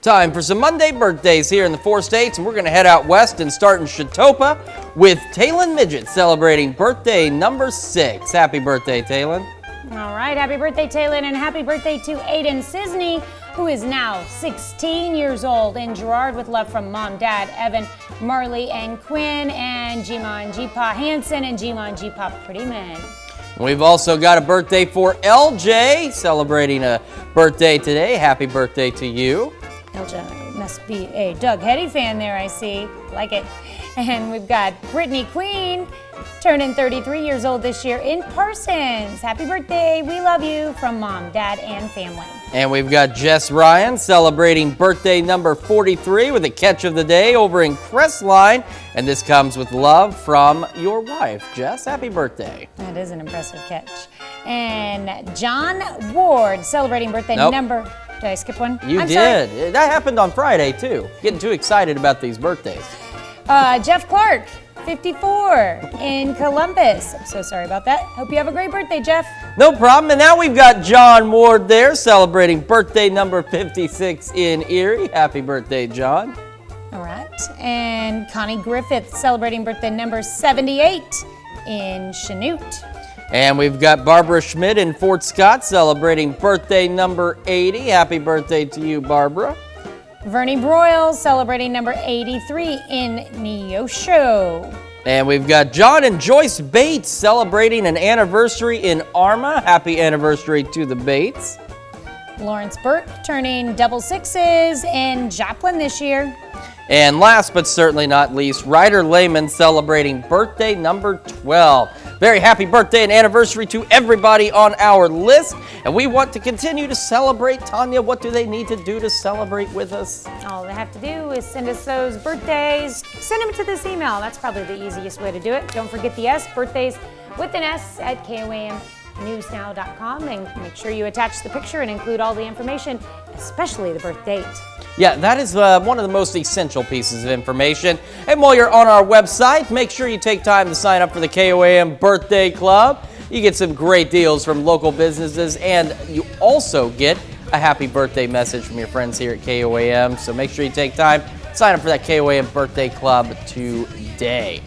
Time for some Monday birthdays here in the 4 states, and we're going to head out west and start in Chetopa with Talon Midget celebrating birthday number 6. Happy birthday, Talon. All right, happy birthday, Talon, and happy birthday to Aiden Sisney, who is now 16 years old, in Girard with love from Mom, Dad, Evan, Marley, and Quinn, and Jima and Jeepa Hansen, and Jima and Jeepa Pretty Men. We've also got a birthday for LJ, celebrating a birthday today. Happy birthday to you. LJ must be a Doug Hetty fan there, I see. Like it. And we've got Brittany Queen, turning 33 years old this year in Parsons. Happy birthday. We love you from Mom, Dad, and family. And we've got Jess Ryan celebrating birthday number 43 with a catch of the day over in Crestline. And this comes with love from your wife. Jess, happy birthday. That is an impressive catch. And John Ward celebrating birthday number... Did I skip one? You did. Sorry. That happened on Friday, too. Getting too excited about these birthdays. Jeff Clark, 54, in Columbus. I'm so sorry about that. Hope you have a great birthday, Jeff. No problem. And now we've got John Ward there celebrating birthday number 56 in Erie. Happy birthday, John. All right. And Connie Griffith celebrating birthday number 78 in Chanute. And we've got Barbara Schmidt in Fort Scott celebrating birthday number 80. Happy birthday to you, Barbara. Vernie Broyles celebrating number 83 in Neosho. And we've got John and Joyce Bates celebrating an anniversary in Arma. Happy anniversary to the Bates. Lawrence Burke turning double sixes in Joplin this year. And last but certainly not least, Ryder Lehman celebrating birthday number 12. Very happy birthday and anniversary to everybody on our list. And we want to continue to celebrate. Tanya, what do they need to do to celebrate with us? All they have to do is send us those birthdays. Send them to this email. That's probably the easiest way to do it. Don't forget the S, birthdays with an S at KOAMnewsnow.com. And make sure you attach the picture and include all the information, especially the birth date. Yeah, that is one of the most essential pieces of information. And while you're on our website, make sure you take time to sign up for the KOAM Birthday Club. You get some great deals from local businesses, and you also get a happy birthday message from your friends here at KOAM. So make sure you take time, sign up for that KOAM Birthday Club today.